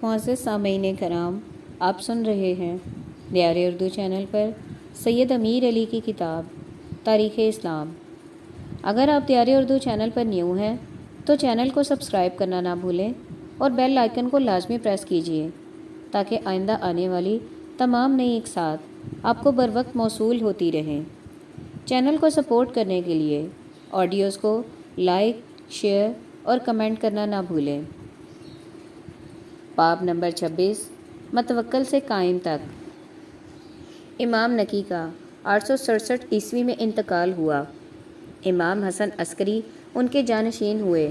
معزز سامعین کرام، آپ سن رہے ہیں دیار اردو چینل پر سید امیر علی کی کتاب تاریخ اسلام۔ اگر آپ دیار اردو چینل پر نیو ہیں تو چینل کو سبسکرائب کرنا نہ بھولیں اور بیل آئیکن کو لازمی پریس کیجیے تاکہ آئندہ آنے والی تمام نئی اقساط آپ کو بروقت موصول ہوتی رہیں۔ چینل کو سپورٹ کرنے کے لیے آڈیوز کو لائک، شیئر اور کمنٹ کرنا نہ بھولیں۔ باب نمبر 26، متوکل سے قائم تک۔ امام نکی کا 867 عیسوی میں انتقال ہوا۔ امام حسن عسکری ان کے جانشین ہوئے۔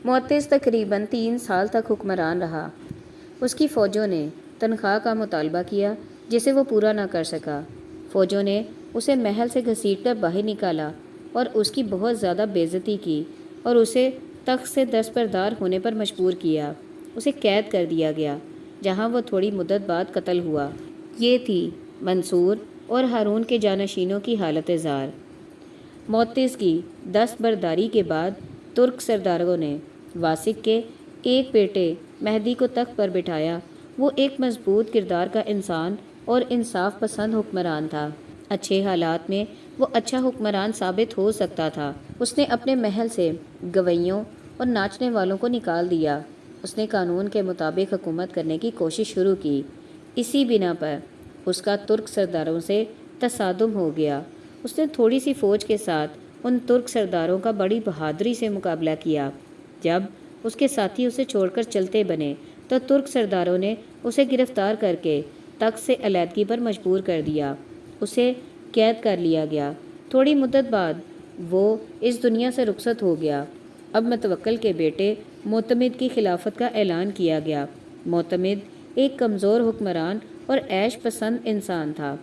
معتز تقریباً 3 سال تک حکمران رہا۔ اس کی فوجوں نے تنخواہ کا مطالبہ کیا جسے وہ پورا نہ کر سکا۔ فوجوں نے اسے محل سے گھسیٹ کر باہر نکالا اور اس کی بہت زیادہ بے عزتی کی اور اسے تخت سے دستبردار ہونے پر مجبور کیا۔ اسے قید کر دیا گیا جہاں وہ تھوڑی مدت بعد قتل ہوا۔ یہ تھی منصور اور ہارون کے جانشینوں کی حالت زار۔ معتز کی دستبرداری کے بعد ترک سرداروں نے واسق کے ایک بیٹے مہدی کو تخت پر بٹھایا۔ وہ ایک مضبوط کردار کا انسان اور انصاف پسند حکمران تھا۔ اچھے حالات میں وہ اچھا حکمران ثابت ہو سکتا تھا۔ اس نے اپنے محل سے گویوں اور ناچنے والوں کو نکال دیا۔ اس نے قانون کے مطابق حکومت کرنے کی کوشش شروع کی۔ اسی بنا پر اس کا ترک سرداروں سے تصادم ہو گیا۔ اس نے تھوڑی سی فوج کے ساتھ ان ترک سرداروں کا بڑی بہادری سے مقابلہ کیا۔ جب اس کے ساتھی اسے چھوڑ کر چلتے بنے تو ترک سرداروں نے اسے گرفتار کر کے تخت سے علیحدگی پر مجبور کر دیا۔ اسے قید کر لیا گیا۔ تھوڑی مدت بعد وہ اس دنیا سے رخصت ہو گیا۔ اب متوکل کے بیٹے معتمد کی خلافت کا اعلان کیا گیا۔ معتمد ایک کمزور حکمران اور عیش پسند انسان تھا،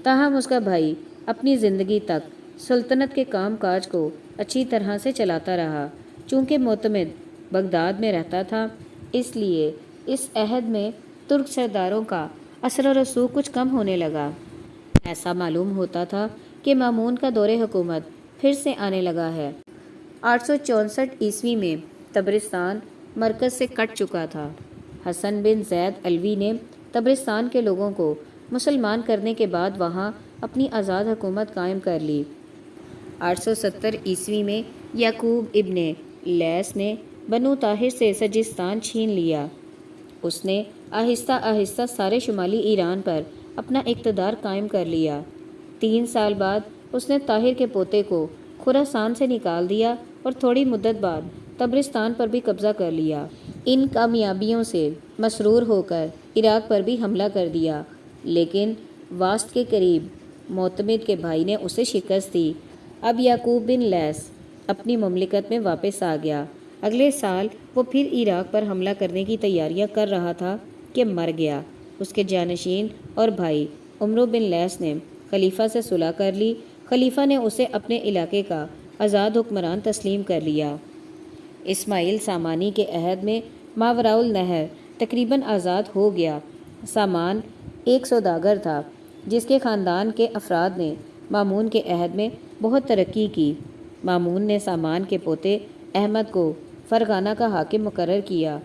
تاہم اس کا بھائی اپنی زندگی تک سلطنت کے کام کاج کو اچھی طرح سے چلاتا رہا۔ چونکہ معتمد بغداد میں رہتا تھا، اس لیے اس عہد میں ترک سرداروں کا اثر و رسوخ کچھ کم ہونے لگا۔ ایسا معلوم ہوتا تھا کہ مامون کا دور حکومت پھر سے آنے لگا ہے۔ 864 عیسوی میں طبرستان مرکز سے کٹ چکا تھا۔ حسن بن زید علوی نے طبرستان کے لوگوں کو مسلمان کرنے کے بعد وہاں اپنی آزاد حکومت قائم کر لی۔ 870 عیسوی میں یعقوب ابن لیث نے بنو طاہر سے سجستان چھین لیا۔ اس نے آہستہ آہستہ سارے شمالی ایران پر اپنا اقتدار قائم کر لیا۔ 3 سال بعد اس نے طاہر کے پوتے کو خراسان سے نکال دیا اور تھوڑی مدت بعد طبرستان پر بھی قبضہ کر لیا۔ ان کامیابیوں سے مسرور ہو کر عراق پر بھی حملہ کر دیا، لیکن واسط کے قریب معتمد کے بھائی نے اسے شکست دی۔ اب یعقوب بن لیث اپنی مملکت میں واپس آ گیا۔ اگلے سال وہ پھر عراق پر حملہ کرنے کی تیاریاں کر رہا تھا کہ مر گیا۔ اس کے جانشین اور بھائی عمرو بن لیث نے خلیفہ سے صلح کر لی۔ خلیفہ نے اسے اپنے علاقے کا آزاد حکمران تسلیم کر لیا۔ اسماعیل سامانی کے عہد میں ماوراء النہر تقریباً آزاد ہو گیا۔ سامان ایک سوداگر تھا جس کے خاندان کے افراد نے مامون کے عہد میں بہت ترقی کی۔ مامون نے سامان کے پوتے احمد کو فرغانہ کا حاکم مقرر کیا۔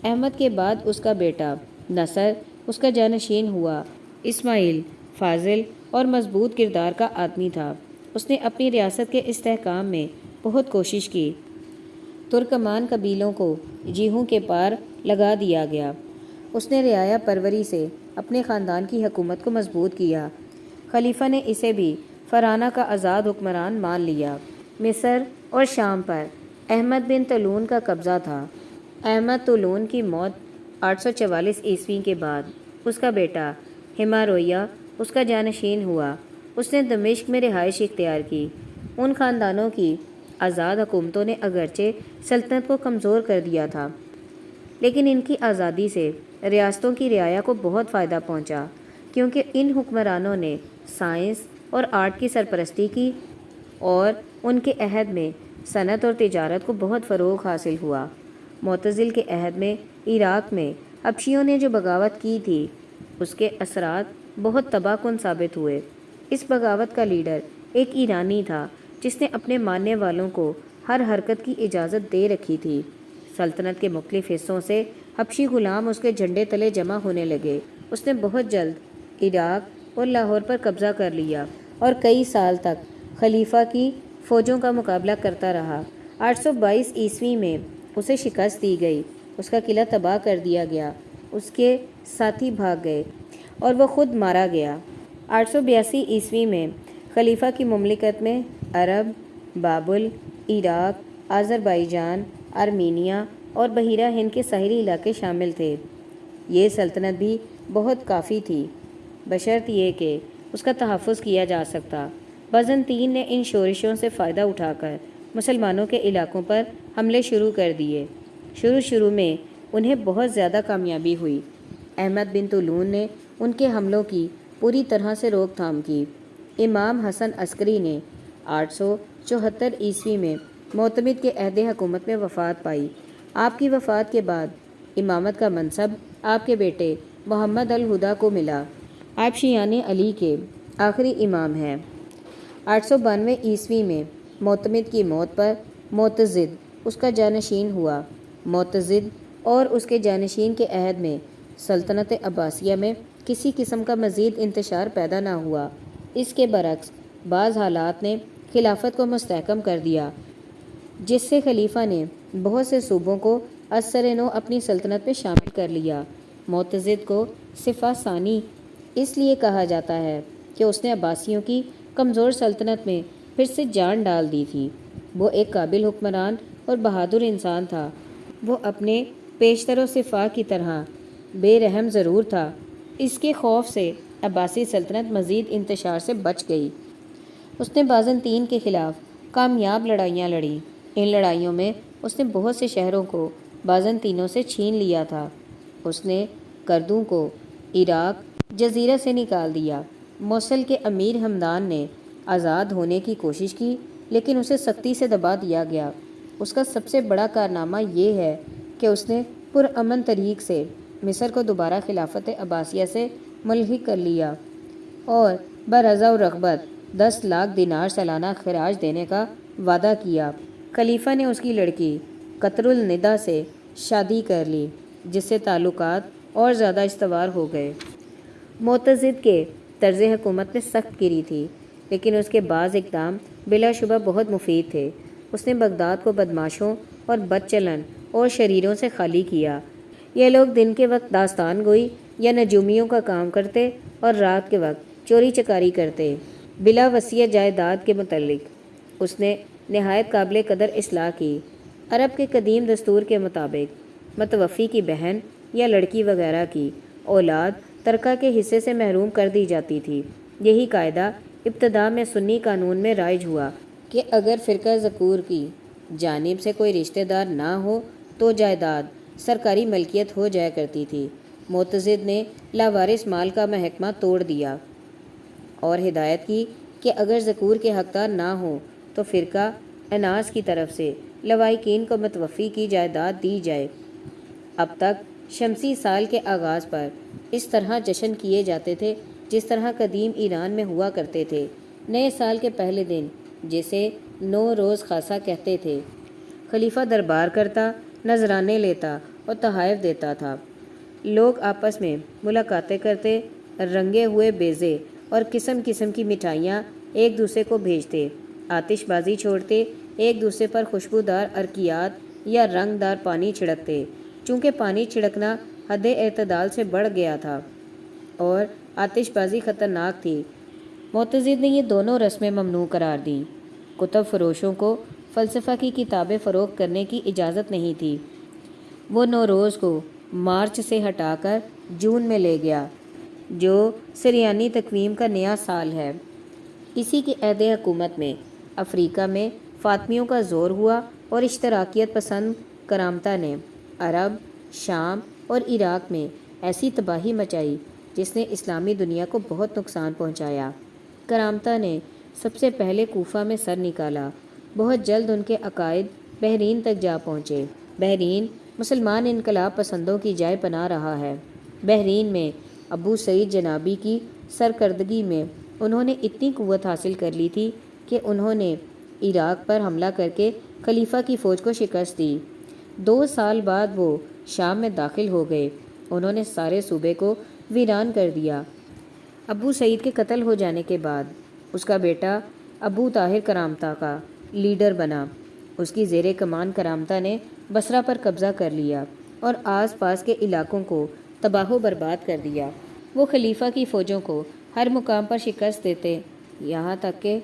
احمد کے بعد اس کا بیٹا نصر اس کا جانشین ہوا۔ اسماعیل فاضل اور مضبوط کردار کا آدمی تھا۔ اس نے اپنی ریاست کے استحکام میں بہت کوشش کی۔ ترکمان قبیلوں کو جیہوں کے پار لگا دیا گیا۔ اس نے رعایا پروری سے اپنے خاندان کی حکومت کو مضبوط کیا۔ خلیفہ نے اسے بھی فرغانہ کا آزاد حکمران مان لیا۔ مصر اور شام پر احمد بن طولون کا قبضہ تھا۔ احمد طولون کی موت 844 عیسوی کے بعد اس کا بیٹا ہمارویہ اس کا جانشین ہوا۔ اس نے دمشق میں رہائش اختیار کی۔ ان خاندانوں کی آزاد حکومتوں نے اگرچہ سلطنت کو کمزور کر دیا تھا، لیکن ان کی آزادی سے ریاستوں کی رعایا کو بہت فائدہ پہنچا، کیونکہ ان حکمرانوں نے سائنس اور آرٹ کی سرپرستی کی اور ان کے عہد میں صنعت اور تجارت کو بہت فروغ حاصل ہوا۔ معتزل کے عہد میں عراق میں حبشیوں نے جو بغاوت کی تھی اس کے اثرات بہت تباہ کن ثابت ہوئے۔ اس بغاوت کا لیڈر ایک ایرانی تھا جس نے اپنے ماننے والوں کو ہر حرکت کی اجازت دے رکھی تھی۔ سلطنت کے مختلف حصوں سے حبشی غلام اس کے جھنڈے تلے جمع ہونے لگے۔ اس نے بہت جلد عراق اور لاہور پر قبضہ کر لیا اور کئی سال تک خلیفہ کی فوجوں کا مقابلہ کرتا رہا۔ 822 عیسوی میں اسے شکست دی گئی، اس کا قلعہ تباہ کر دیا گیا، اس کے ساتھی بھاگ گئے اور وہ خود مارا گیا۔ 882 عیسوی میں خلیفہ کی مملکت میں عرب، بابل، عراق، آذربائیجان، آرمینیا اور بحیرہ ہند کے ساحلی علاقے شامل تھے۔ یہ سلطنت بھی بہت کافی تھی، بشرط یہ کہ اس کا تحفظ کیا جا سکتا۔ بازنطین نے ان شورشوں سے فائدہ اٹھا کر مسلمانوں کے علاقوں پر حملے شروع کر دیے۔ شروع میں انہیں بہت زیادہ کامیابی ہوئی۔ احمد بن طولون نے ان کے حملوں کی پوری طرح سے روک تھام کی۔ امام حسن عسکری نے 874 عیسوی میں معتمد کے عہد حکومت میں وفات پائی۔ آپ کی وفات کے بعد امامت کا منصب آپ کے بیٹے محمد الہدیٰ کو ملا۔ آپ شیعان علی کے آخری امام ہیں۔ 892 عیسوی میں معتمد کی موت پر معتضد اس کا جانشین ہوا۔ معتضد اور اس کے جانشین کے عہد میں سلطنت عباسیہ میں کسی قسم کا مزید انتشار پیدا نہ ہوا۔ اس کے برعکس بعض حالات نے خلافت کو مستحکم کر دیا، جس سے خلیفہ نے بہت سے صوبوں کو از سر نو اپنی سلطنت میں شامل کر لیا۔ معتضد کو صفہ ثانی اس لیے کہا جاتا ہے کہ اس نے عباسیوں کی کمزور سلطنت میں پھر سے جان ڈال دی تھی۔ وہ ایک قابل حکمران اور بہادر انسان تھا۔ وہ اپنے پیشتر و صفا کی طرح بے رحم ضرور تھا۔ اس کے خوف سے عباسی سلطنت مزید انتشار سے بچ گئی۔ اس نے بازنطین کے خلاف کامیاب لڑائیاں لڑیں۔ ان لڑائیوں میں اس نے بہت سے شہروں کو بازنطینوں سے چھین لیا تھا۔ اس نے کردوں کو عراق جزیرہ سے نکال دیا۔ موصل کے امیر ہمدان نے آزاد ہونے کی کوشش کی، لیکن اسے سختی سے دبا دیا گیا۔ اس کا سب سے بڑا کارنامہ یہ ہے کہ اس نے پرامن طریق سے مصر کو دوبارہ خلافت عباسیہ سے ملحق کر لیا اور برضا و رغبت 10 لاکھ دینار سالانہ خراج دینے کا وعدہ کیا۔ خلیفہ نے اس کی لڑکی قطر الندى سے شادی کر لی، جس سے تعلقات اور زیادہ استوار ہو گئے۔ معتضد کے طرز حکومت میں سخت گری تھی، لیکن اس کے بعض اقدام بلا شبہ بہت مفید تھے۔ اس نے بغداد کو بدماشوں اور بد چلن اور شریروں سے خالی کیا۔ یہ لوگ دن کے وقت داستان گوئی یا نجومیوں کا کام کرتے اور رات کے وقت چوری چکاری کرتے۔ بلا وصیت جائیداد کے متعلق اس نے نہایت قابل قدر اصلاح کی۔ عرب کے قدیم دستور کے مطابق متوفی کی بہن یا لڑکی وغیرہ کی اولاد ترکہ کے حصے سے محروم کر دی جاتی تھی۔ یہی قاعدہ ابتدا میں سنی قانون میں رائج ہوا کہ اگر فرقہ ذکور کی جانب سے کوئی رشتہ دار نہ ہو تو جائیداد سرکاری ملکیت ہو جایا کرتی تھی۔ معتضد نے لاوارث مال کا محکمہ توڑ دیا اور ہدایت کی کہ اگر ذکور کے حقدار نہ ہوں تو فرقہ اناس کی طرف سے لوائقین کو متوفی کی جائیداد دی جائے۔ اب تک شمسی سال کے آغاز پر اس طرح جشن کیے جاتے تھے جس طرح قدیم ایران میں ہوا کرتے تھے۔ نئے سال کے پہلے دن، جسے نو روز خاصا کہتے تھے، خلیفہ دربار کرتا، نذرانے لیتا اور تحائف دیتا تھا۔ لوگ آپس میں ملاقاتیں کرتے، رنگے ہوئے بیضے اور قسم قسم کی مٹھائیاں ایک دوسرے کو بھیجتے، آتش بازی چھوڑتے، ایک دوسرے پر خوشبودار ارکیات یا رنگ دار پانی چھڑکتے۔ چونکہ پانی چھڑکنا حد اعتدال سے بڑھ گیا تھا اور آتش بازی خطرناک تھی، معتضد نے یہ دونوں رسمیں ممنوع قرار دیں۔ کتب فروشوں کو فلسفہ کی کتابیں فروخت کرنے کی اجازت نہیں تھی۔ وہ نوروز کو مارچ سے ہٹا کر جون میں لے گیا، جو سریانی تقویم کا نیا سال ہے۔ اسی کے عہد حکومت میں افریقہ میں فاطمیوں کا زور ہوا اور اشتراکیت پسند کرامتہ نے عرب، شام اور عراق میں ایسی تباہی مچائی جس نے اسلامی دنیا کو بہت نقصان پہنچایا۔ کرامتہ نے سب سے پہلے کوفہ میں سر نکالا۔ بہت جلد ان کے عقائد بحرین تک جا پہنچے۔ بحرین مسلمان انقلاب پسندوں کی جائے پناہ رہا ہے۔ بحرین میں ابو سعید جنابی کی سرکردگی میں انہوں نے اتنی قوت حاصل کر لی تھی کہ انہوں نے عراق پر حملہ کر کے خلیفہ کی فوج کو شکست دی۔ 2 سال بعد وہ شام میں داخل ہو گئے۔ انہوں نے سارے صوبے کو ویران کر دیا۔ ابو سعید کے قتل ہو جانے کے بعد اس کا بیٹا ابو طاہر کرامتہ کا لیڈر بنا۔ اس کی زیر کمان کرامتہ نے بصرہ پر قبضہ کر لیا اور آس پاس کے علاقوں کو تباہ و برباد کر دیا۔ وہ خلیفہ کی فوجوں کو ہر مقام پر شکست دیتے، یہاں تک کہ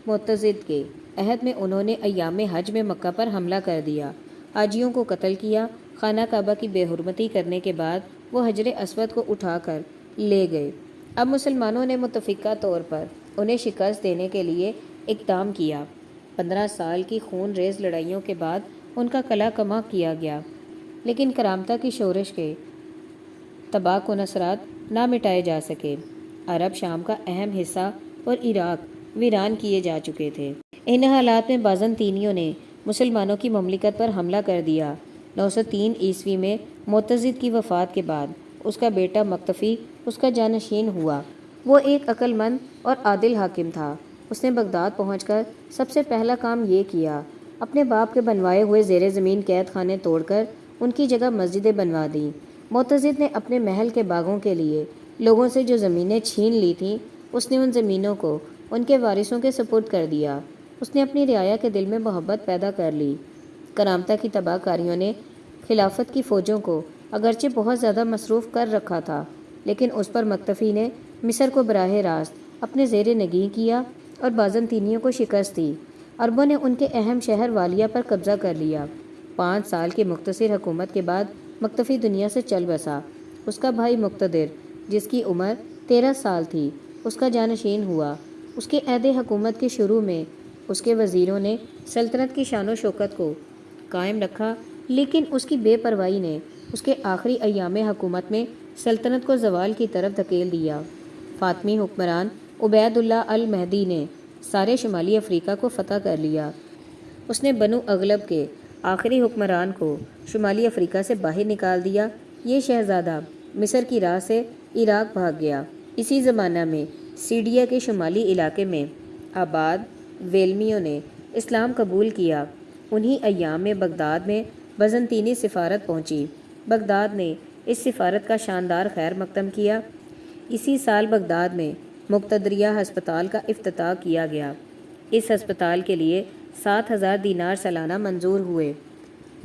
معتضد کے عہد میں انہوں نے ایام حج میں مکہ پر حملہ کر دیا، حاجیوں کو قتل کیا۔ خانہ کعبہ کی بے حرمتی کرنے کے بعد وہ حجر اسود کو اٹھا کر لے گئے۔ اب مسلمانوں نے متفقہ طور پر انہیں شکست دینے کے لیے اقدام کیا۔ 15 سال کی خون ریز لڑائیوں کے بعد ان کا قلعہ کما کیا گیا، لیکن کرامتہ کی شورش کے تباہ کن اثرات نہ مٹائے جا سکے۔ عرب شام کا اہم حصہ اور عراق ویران کیے جا چکے تھے۔ ان حالات میں بازنطینیوں نے مسلمانوں کی مملکت پر حملہ کر دیا۔ 903 عیسوی میں معتضد کی وفات کے بعد اس کا بیٹا مقتفی اس کا جانشین ہوا۔ وہ ایک عقل مند اور عادل حاکم تھا۔ اس نے بغداد پہنچ کر سب سے پہلا کام یہ کیا، اپنے باپ کے بنوائے ہوئے زیر زمین قید خانے توڑ کر ان کی جگہ مسجدیں بنوا دیں۔ معتضد نے اپنے محل کے باغوں کے لیے لوگوں سے جو زمینیں چھین لی تھیں، اس نے ان زمینوں کو ان کے وارثوں کے سپرد کر دیا۔ اس نے اپنی رعایا کے دل میں محبت پیدا کر لی۔ کرامتہ کی تباہ کاریوں نے خلافت کی فوجوں کو اگرچہ بہت زیادہ مصروف کر رکھا تھا، لیکن اس پر مقتفی نے مصر کو براہ راست اپنے زیر نگین کیا اور بازنطینیوں کو شکست دی۔ عربوں نے ان کے اہم شہر والیہ پر قبضہ کر لیا۔ 5 سال کی مختصر حکومت کے بعد مقتفی دنیا سے چل بسا۔ اس کا بھائی مقتدر، جس کی عمر 13 سال تھی، اس کا جانشین ہوا۔ اس کے عہد حکومت کے شروع میں اس کے وزیروں نے سلطنت کی شان و شوکت کو قائم رکھا، لیکن اس کی بے پرواہی نے اس کے آخری ایام حکومت میں سلطنت کو زوال کی طرف دھکیل دیا۔ فاطمی حکمران عبید اللہ المہدی نے سارے شمالی افریقہ کو فتح کر لیا۔ اس نے بنو اغلب کے آخری حکمران کو شمالی افریقہ سے باہر نکال دیا۔ یہ شہزادہ مصر کی راہ سے عراق بھاگ گیا۔ اسی زمانہ میں سیڈیا کے شمالی علاقے میں آباد ویلمیوں نے اسلام قبول کیا۔ انہی ایام میں بغداد میں بازنطینی سفارت پہنچی۔ بغداد نے اس سفارت کا شاندار خیر مقدم کیا۔ اسی سال بغداد میں مقتدریہ ہسپتال کا افتتاح کیا گیا۔ اس ہسپتال کے لیے 7,000 دینار سالانہ منظور ہوئے۔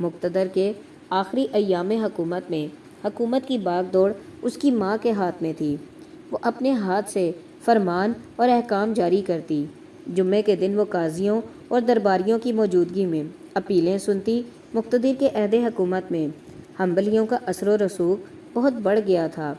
مقتدر کے آخری ایام حکومت میں حکومت کی باغ دوڑ اس کی ماں کے ہاتھ میں تھی۔ وہ اپنے ہاتھ سے فرمان اور احکام جاری کرتی۔ جمعے کے دن وہ قاضیوں اور درباریوں کی موجودگی میں اپیلیں سنتی۔ مقتدر کے عہد حکومت میں حنبلیوں کا اثر و رسوخ بہت بڑھ گیا تھا۔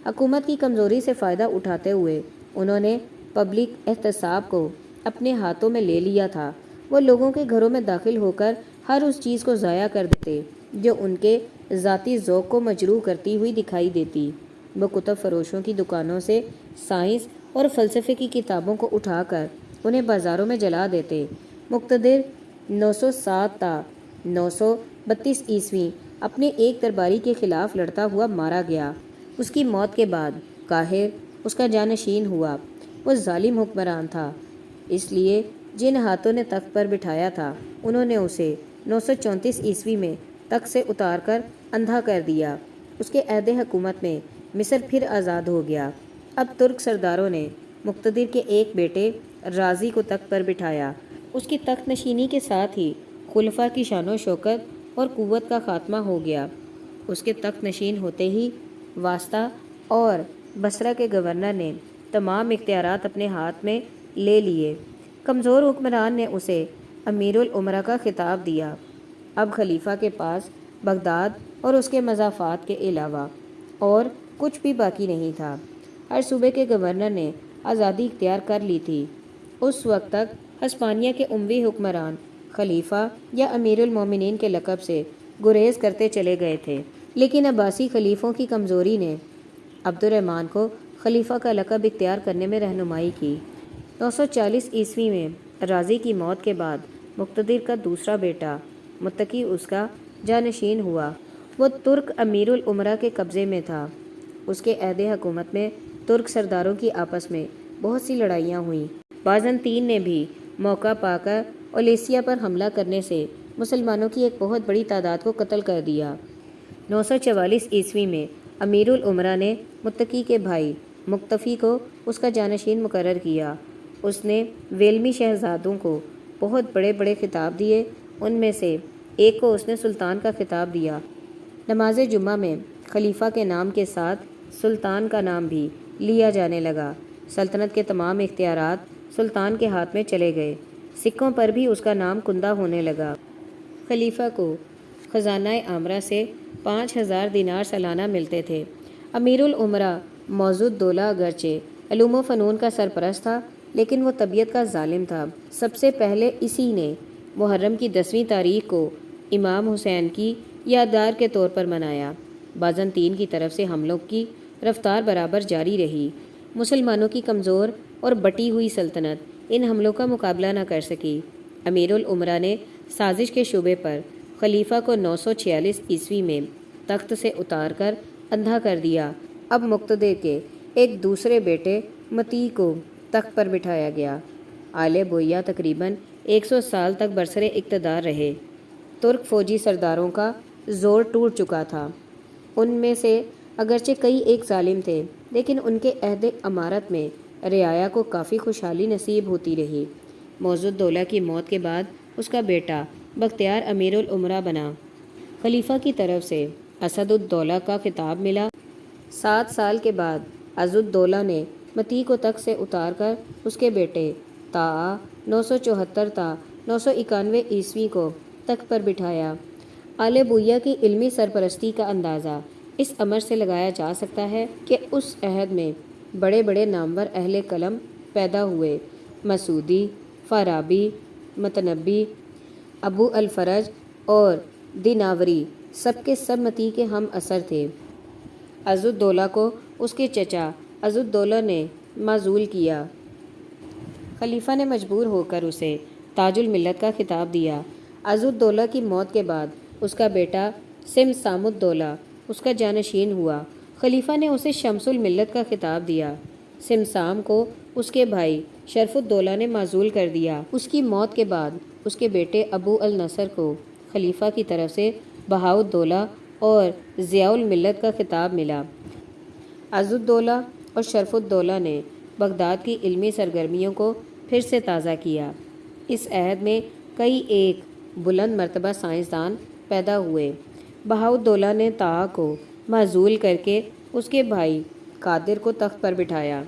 حکومت کی کمزوری سے فائدہ اٹھاتے ہوئے انہوں نے پبلک احتساب کو اپنے ہاتھوں میں لے لیا تھا۔ وہ لوگوں کے گھروں میں داخل ہو کر ہر اس چیز کو ضائع کر دیتے جو ان کے ذاتی ذوق کو مجروح کرتی ہوئی دکھائی دیتی۔ وہ کتب فروشوں کی دکانوں سے سائنس اور فلسفے کی کتابوں کو اٹھا کر انہیں بازاروں میں جلا دیتے۔ مقتدر 907 تا 932 عیسوی اپنے ایک درباری کے خلاف لڑتا ہوا مارا گیا۔ اس کی موت کے بعد قاہر اس کا جانشین ہوا۔ وہ ظالم حکمران تھا، اس لیے جن ہاتھوں نے تخت پر بٹھایا تھا انہوں نے اسے 934 عیسوی میں تخت سے اتار کر اندھا کر دیا۔ اس کے عہد حکومت میں مصر پھر آزاد ہو گیا۔ اب ترک سرداروں نے مقتدر کے ایک بیٹے رازی کو تخت پر بٹھایا۔ اس کی تخت نشینی کے ساتھ ہی خلفاء کی شان و شوکت اور قوت کا خاتمہ ہو گیا۔ اس کے تخت نشین ہوتے ہی واسطہ اور بصرہ کے گورنر نے تمام اختیارات اپنے ہاتھ میں لے لیے۔ کمزور حکمران نے اسے امیر الامراء کا خطاب دیا۔ اب خلیفہ کے پاس بغداد اور اس کے مضافات کے علاوہ اور کچھ بھی باقی نہیں تھا۔ ہر صوبے کے گورنر نے آزادی اختیار کر لی تھی۔ اس وقت تک ہسپانیہ کے اموی حکمران خلیفہ یا امیر المومنین کے لقب سے گریز کرتے چلے گئے تھے، لیکن عباسی خلیفوں کی کمزوری نے عبد الرحمن کو خلیفہ کا لقب اختیار کرنے میں رہنمائی کی۔ 940 عیسوی میں رازی کی موت کے بعد مقتدر کا دوسرا بیٹا متقی اس کا جانشین ہوا۔ وہ ترک امیر الامراء کے قبضے میں تھا۔ اس کے عہد حکومت میں ترک سرداروں کی آپس میں بہت سی لڑائیاں ہوئیں۔ بازنطین نے بھی موقع پا کر اولیسیا پر حملہ کرنے سے مسلمانوں کی ایک بہت بڑی تعداد کو قتل کر دیا۔ 944 عیسوی میں امیر الامرا نے متقی کے بھائی مقتفی کو اس کا جانشین مقرر کیا۔ اس نے ویلمی شہزادوں کو بہت بڑے بڑے خطاب دیے، ان میں سے ایک کو اس نے سلطان کا خطاب دیا۔ نماز جمعہ میں خلیفہ کے نام کے ساتھ سلطان کا نام بھی لیا جانے لگا۔ سلطنت کے تمام اختیارات سلطان کے ہاتھ میں چلے گئے۔ سکوں پر بھی اس کا نام کندہ ہونے لگا۔ خلیفہ کو خزانہ عامرہ سے 5000 دینار سالانہ ملتے تھے۔ امیر الامرا موجود دولہ اگرچہ علوم و فنون کا سرپرست تھا، لیکن وہ طبیعت کا ظالم تھا۔ سب سے پہلے اسی نے محرم کی 10ویں تاریخ کو امام حسین کی یادگار کے طور پر منایا۔ بازنطین کی طرف سے حملوں کی رفتار برابر جاری رہی۔ مسلمانوں کی کمزور اور بٹی ہوئی سلطنت ان حملوں کا مقابلہ نہ کر سکی۔ امیر الامرا نے سازش کے شبے پر خلیفہ کو 946 عیسوی میں تخت سے اتار کر اندھا کر دیا۔ اب مقتدر کے ایک دوسرے بیٹے متی کو تخت پر بٹھایا گیا۔ آل بویہ تقریباً 100 سال تک برسر اقتدار رہے۔ ترک فوجی سرداروں کا زور ٹوٹ چکا تھا۔ ان میں سے اگرچہ کئی ایک ظالم تھے، لیکن ان کے عہد امارت میں رعایا کو کافی خوشحالی نصیب ہوتی رہی۔ موجود دولہ کی موت کے بعد اس کا بیٹا بختیار امیر الامرا بنا۔ خلیفہ کی طرف سے اسد الدولہ کا خطاب ملا۔ 7 سال کے بعد عز الدولہ نے متی کو تخت سے اتار کر اس کے بیٹے تا 974 تا 991 عیسوی کو تخت پر بٹھایا۔ آل بویہ کی علمی سرپرستی کا اندازہ اس امر سے لگایا جا سکتا ہے کہ اس عہد میں بڑے بڑے نامور اہل قلم پیدا ہوئے۔ مسعودی، فارابی، متنبی، ابو الفرج اور دیناوری سب کے سب متی کے ہم اثر تھے۔ عز الدولہ کو اس کے چچا عز الدولہ نے معزول کیا۔ خلیفہ نے مجبور ہو کر اسے تاج الملت کا خطاب دیا۔ عز الدولہ کی موت کے بعد اس کا بیٹا سمسام الدولہ اس کا جانشین ہوا۔ خلیفہ نے اسے شمس الملت کا خطاب دیا۔ سمسام کو اس کے بھائی شرف الدولہ نے معزول کر دیا۔ اس کی موت کے بعد اس کے بیٹے ابو النصر کو خلیفہ کی طرف سے بہاء الدولہ اور ضیاء الملت کا خطاب ملا۔ عز الدولہ اور شرف الدولہ نے بغداد کی علمی سرگرمیوں کو پھر سے تازہ کیا۔ اس عہد میں کئی ایک بلند مرتبہ سائنسدان پیدا ہوئے۔ بہاء الدولہ نے طاہا کو معزول کر کے اس کے بھائی قادر کو تخت پر بٹھایا۔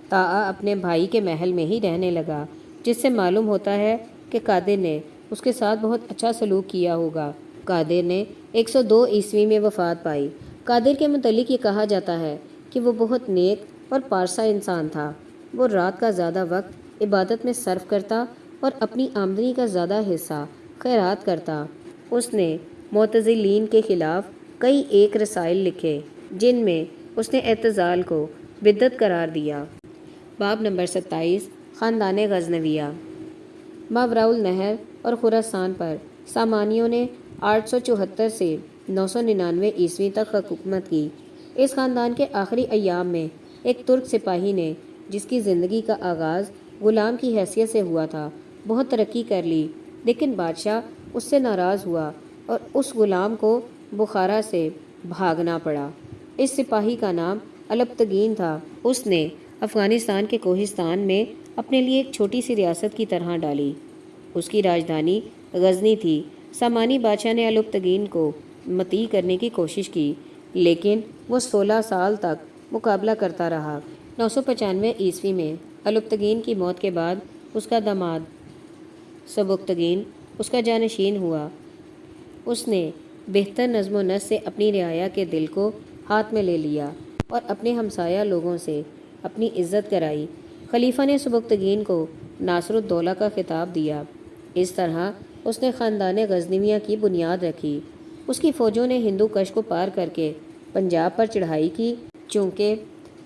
طاہا اپنے بھائی کے محل میں ہی رہنے لگا، جس سے معلوم ہوتا ہے کہ قادر نے اس کے ساتھ بہت اچھا سلوک کیا ہوگا۔ قادر نے 102 عیسوی میں وفات پائی۔ قادر کے متعلق یہ کہا جاتا ہے کہ وہ بہت نیک اور پارسا انسان تھا۔ وہ رات کا زیادہ وقت عبادت میں صرف کرتا اور اپنی آمدنی کا زیادہ حصہ خیرات کرتا۔ اس نے معتزلین کے خلاف کئی ایک رسائل لکھے، جن میں اس نے اعتزال کو بدعت قرار دیا۔ باب نمبر 27 خاندان غزنویہ۔ ماوراء النہر اور خراسان پر سامانیوں نے 874 سے 999 عیسوی تک حکومت کی۔ اس خاندان کے آخری ایام میں ایک ترک سپاہی نے، جس کی زندگی کا آغاز غلام کی حیثیت سے ہوا تھا، بہت ترقی کر لی، لیکن بادشاہ اس سے ناراض ہوا اور اس غلام کو بخارا سے بھاگنا پڑا۔ اس سپاہی کا نام الپتگین تھا۔ اس نے افغانستان کے کوہستان میں اپنے لیے ایک چھوٹی سی ریاست کی طرح ڈالی۔ اس کی راجدھانی غزنی تھی۔ سامانی بادشاہ نے الپتگین کو مطیع کرنے کی کوشش کی، لیکن وہ 16 سال تک مقابلہ کرتا رہا۔ 995 عیسوی میں الپتگین کی موت کے بعد اس کا داماد سبکتگین اس کا جانشین ہوا۔ اس نے بہتر نظم و نسق سے اپنی رعایا کے دل کو ہاتھ میں لے لیا اور اپنے ہمسایہ لوگوں سے اپنی عزت کرائی۔ خلیفہ نے سبکتگین کو ناصر الدولہ کا خطاب دیا۔ اس طرح اس نے خاندان غزنویہ کی بنیاد رکھی۔ اس کی فوجوں نے ہندو کش کو پار کر کے پنجاب پر چڑھائی کی۔ چونکہ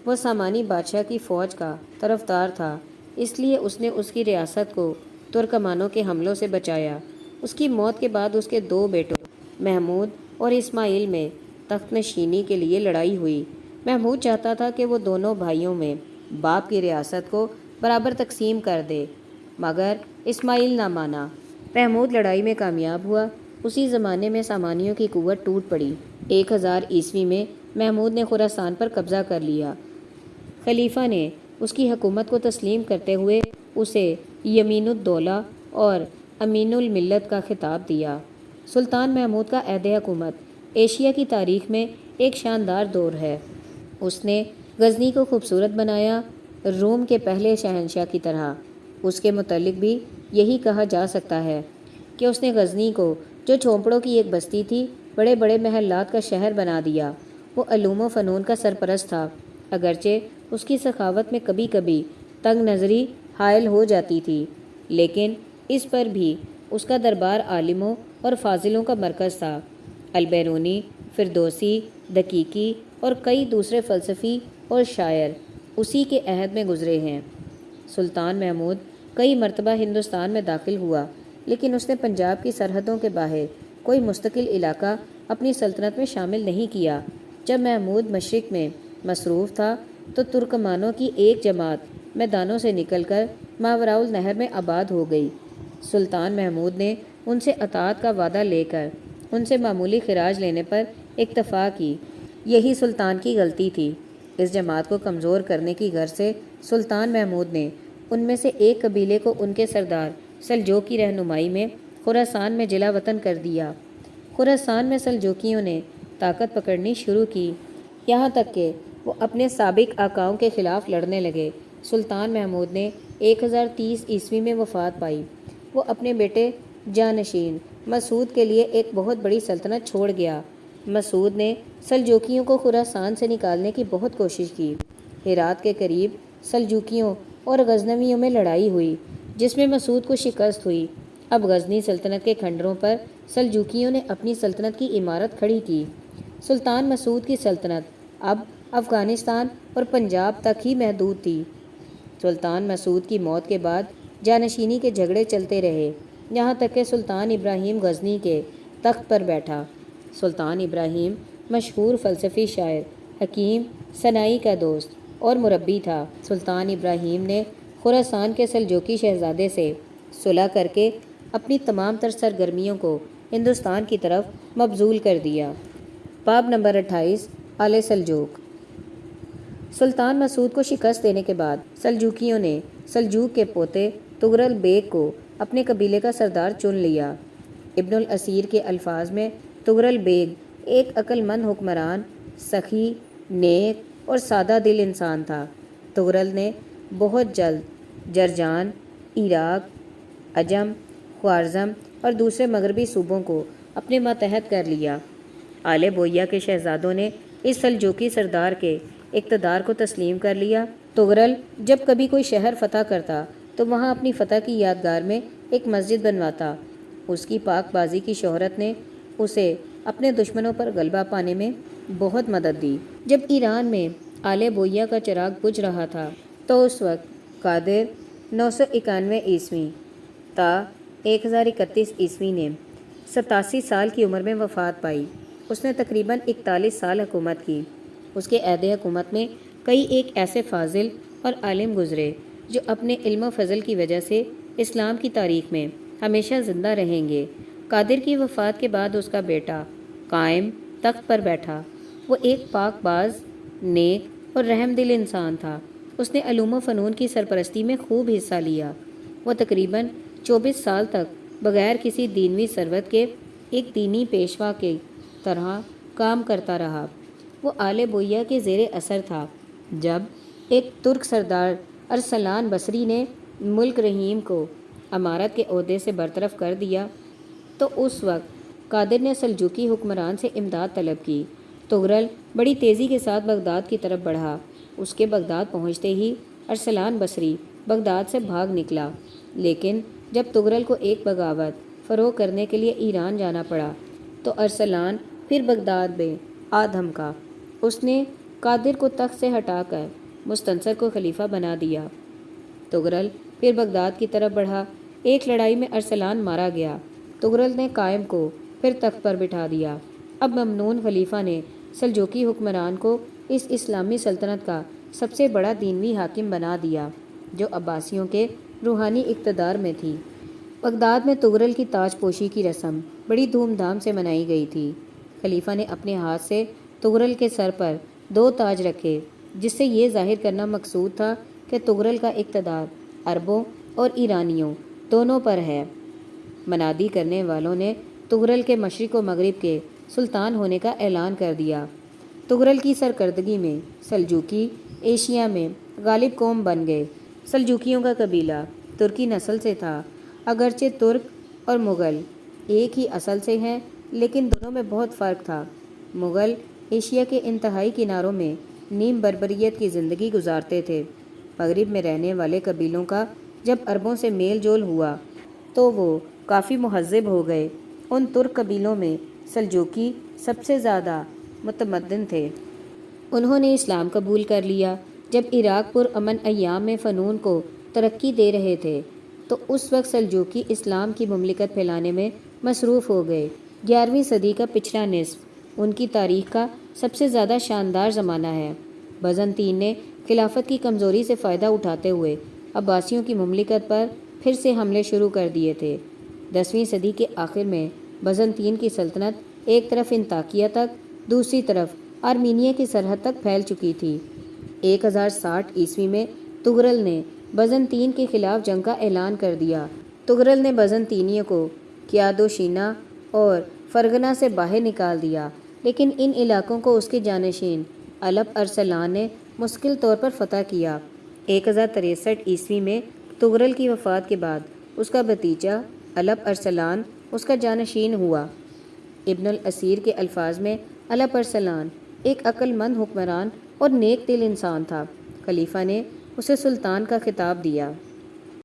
وہ سامانی بادشاہ کی فوج کا طرفدار تھا، اس لیے اس نے اس کی ریاست کو ترکمانوں کے حملوں سے بچایا۔ اس کی موت کے بعد اس کے 2 بیٹوں محمود اور اسماعیل میں تخت نشینی کے لیے لڑائی ہوئی۔ محمود چاہتا تھا کہ وہ دونوں بھائیوں میں باپ کی ریاست کو برابر تقسیم کر دے، مگر اسماعیل نہ مانا۔ محمود لڑائی میں کامیاب ہوا۔ اسی زمانے میں سامانیوں کی قوت ٹوٹ پڑی۔ 1000 میں محمود نے خراسان پر قبضہ کر لیا۔ خلیفہ نے اس کی حکومت کو تسلیم کرتے ہوئے اسے یمین الدولہ اور امین الملت کا خطاب دیا۔ سلطان محمود کا عہد حکومت ایشیا کی تاریخ میں ایک شاندار دور ہے۔ اس نے غزنی کو خوبصورت بنایا، روم کے پہلے شہنشاہ کی طرح۔ اس کے متعلق بھی یہی کہا جا سکتا ہے کہ اس نے غزنی کو، جو جھونپڑوں کی ایک بستی تھی، بڑے بڑے محلات کا شہر بنا دیا۔ وہ علوم و فنون کا سرپرست تھا، اگرچہ اس کی سخاوت میں کبھی کبھی تنگ نظری حائل ہو جاتی تھی، لیکن اس پر بھی اس کا دربار عالموں اور فاضلوں کا مرکز تھا۔ البیرونی، فردوسی، دقیقی اور کئی دوسرے فلسفی اور شاعر اسی کے عہد میں گزرے ہیں۔ سلطان محمود کئی مرتبہ ہندوستان میں داخل ہوا، لیکن اس نے پنجاب کی سرحدوں کے باہر کوئی مستقل علاقہ اپنی سلطنت میں شامل نہیں کیا۔ جب محمود مشرق میں مصروف تھا تو ترکمانوں کی ایک جماعت میدانوں سے نکل کر ماوراء النہر میں آباد ہو گئی۔ سلطان محمود نے ان سے اطاعت کا وعدہ لے کر ان سے معمولی خراج لینے پر اکتفا کی۔ یہی سلطان کی غلطی تھی۔ اس جماعت کو کمزور کرنے کی غرض سے سلطان محمود نے ان میں سے ایک قبیلے کو ان کے سردار سلجوق کی رہنمائی میں خراسان میں جلا وطن کر دیا۔ خراسان میں سلجوقیوں نے طاقت پکڑنی شروع کی، یہاں تک کہ وہ اپنے سابق آقاؤں کے خلاف لڑنے لگے۔ سلطان محمود نے 1030 میں وفات پائی۔ وہ اپنے بیٹے جانشین مسعود کے لیے ایک بہت بڑی سلطنت چھوڑ گیا۔ مسعود نے سلجوقیوں کو خراسان سے نکالنے کی بہت کوشش کی۔ ہرات کے قریب سلجوقیوں اور غزنویوں میں لڑائی ہوئی، جس میں مسعود کو شکست ہوئی۔ اب غزنی سلطنت کے کھنڈروں پر سلجوقیوں نے اپنی سلطنت کی عمارت کھڑی کی۔ سلطان مسعود کی سلطنت اب افغانستان اور پنجاب تک ہی محدود تھی۔ سلطان مسعود کی موت کے بعد جانشینی کے جھگڑے چلتے رہے، یہاں تک کہ سلطان ابراہیم غزنی کے تخت پر بیٹھا۔ سلطان ابراہیم مشہور فلسفی شاعر، حکیم، سنائی کا دوست اور مربی تھا۔ سلطان ابراہیم نے خراسان کے سلجوقی شہزادے سے صلح کر کے اپنی تمام تر سرگرمیوں کو ہندوستان کی طرف مبذول کر دیا۔ باب نمبر 28 آل سلجوق۔ سلطان مسعود کو شکست دینے کے بعد سلجوقیوں نے سلجوق کے پوتے تغرل بیگ کو اپنے قبیلے کا سردار چن لیا۔ ابن الاسیر کے الفاظ میں تغرل بیگ ایک عقل مند حکمران، سخی، نیک اور سادہ دل انسان تھا۔ تغرل نے بہت جلد جرجان، عراق، عجم، خوارزم اور دوسرے مغربی صوبوں کو اپنے ماتحت کر لیا۔ آل بویہ کے شہزادوں نے اس سلجوقی سردار کے اقتدار کو تسلیم کر لیا۔ تغرل جب کبھی کوئی شہر فتح کرتا تو وہاں اپنی فتح کی یادگار میں ایک مسجد بنواتا۔ اس کی پاک بازی کی شہرت نے اسے اپنے دشمنوں پر غلبہ پانے میں بہت مدد دی۔ جب ایران میں آل بویہ کا چراغ بجھ رہا تھا تو اس وقت قادر 991 تا 1031 نے 87 سال کی عمر میں وفات پائی۔ اس نے تقریباً 41 سال حکومت کی۔ اس کے عہد حکومت میں کئی ایک ایسے فاضل اور عالم گزرے جو اپنے علم و فضل کی وجہ سے اسلام کی تاریخ میں ہمیشہ زندہ رہیں گے۔ قادر کی وفات کے بعد اس کا بیٹا قائم تخت پر بیٹھا۔ وہ ایک پاک باز، نیک اور رحم دل انسان تھا۔ اس نے علوم و فنون کی سرپرستی میں خوب حصہ لیا۔ وہ تقریباً 24 سال تک بغیر کسی دینوی ثروت کے ایک دینی پیشوا کی طرح کام کرتا رہا۔ وہ آل بویہ کے زیر اثر تھا۔ جب ایک ترک سردار ارسلان بصری نے ملک رحیم کو امارت کے عہدے سے برطرف کر دیا تو اس وقت قادر نے سلجوقی حکمران سے امداد طلب کی۔ تغرل بڑی تیزی کے ساتھ بغداد کی طرف بڑھا۔ اس کے بغداد پہنچتے ہی ارسلان بصری بغداد سے بھاگ نکلا، لیکن جب تغرل کو ایک بغاوت فروغ کرنے کے لیے ایران جانا پڑا تو ارسلان پھر بغداد میں آ دھمکا۔ اس نے قادر کو تخت سے ہٹا کر مستنصر کو خلیفہ بنا دیا۔ تغرل پھر بغداد کی طرف بڑھا۔ ایک لڑائی میں ارسلان مارا گیا۔ تغرل نے قائم کو پھر تخت پر بٹھا دیا۔ اب ممنون خلیفہ نے سلجوقی حکمران کو اس اسلامی سلطنت کا سب سے بڑا دینوی حاکم بنا دیا جو عباسیوں کے روحانی اقتدار میں تھی۔ بغداد میں تغرل کی تاج پوشی کی رسم بڑی دھوم دھام سے منائی گئی تھی۔ خلیفہ نے اپنے ہاتھ سے تغرل کے سر پر 2 تاج رکھے، جس سے یہ ظاہر کرنا مقصود تھا کہ تغرل کا اقتدار عربوں اور ایرانیوں دونوں پر ہے۔ منادی کرنے والوں نے تغرل کے مشرق و مغرب کے سلطان ہونے کا اعلان کر دیا۔ تغرل کی سرکردگی میں سلجوقی ایشیا میں غالب قوم بن گئے۔ سلجوقیوں کا قبیلہ ترکی نسل سے تھا۔ اگرچہ ترک اور مغل ایک ہی اصل سے ہیں، لیکن دونوں میں بہت فرق تھا۔ مغل ایشیا کے انتہائی کناروں میں نیم بربریت کی زندگی گزارتے تھے۔ مغرب میں رہنے والے قبیلوں کا جب عربوں سے میل جول ہوا تو وہ کافی مہذب ہو گئے۔ ان ترک قبیلوں میں سلجوقی سب سے زیادہ متمدن تھے۔ انہوں نے اسلام قبول کر لیا۔ جب عراق پر امن ایام میں فنون کو ترقی دے رہے تھے تو اس وقت سلجوقی اسلام کی مملکت پھیلانے میں مصروف ہو گئے۔ 11ویں صدی کا پچھلا نصف ان کی تاریخ کا سب سے زیادہ شاندار زمانہ ہے۔ بازنطین نے خلافت کی کمزوری سے فائدہ اٹھاتے ہوئے عباسیوں کی مملکت پر پھر سے حملے شروع کر دیے تھے۔ 10ویں صدی کے آخر میں بازنطین کی سلطنت ایک طرف انطاکیہ تک، دوسری طرف آرمینیہ کی سرحد تک پھیل چکی تھی۔ 1060 میں تغرل نے بازنطین کے خلاف جنگ کا اعلان کر دیا۔ تغرل نے بازنطینیوں کو کیادوشینا اور فرغنہ سے باہر نکال دیا، لیکن ان علاقوں کو اس کے جانشین الپ ارسلان نے مستقل طور پر فتح کیا۔ 1063 میں تغرل کی وفات کے بعد اس کا بھتیجا الپ ارسلان اس کا جانشین ہوا۔ ابن الاسیر کے الفاظ میں الپ ارسلان ایک عقل مند حکمران اور نیک دل انسان تھا۔ خلیفہ نے اسے سلطان کا خطاب دیا۔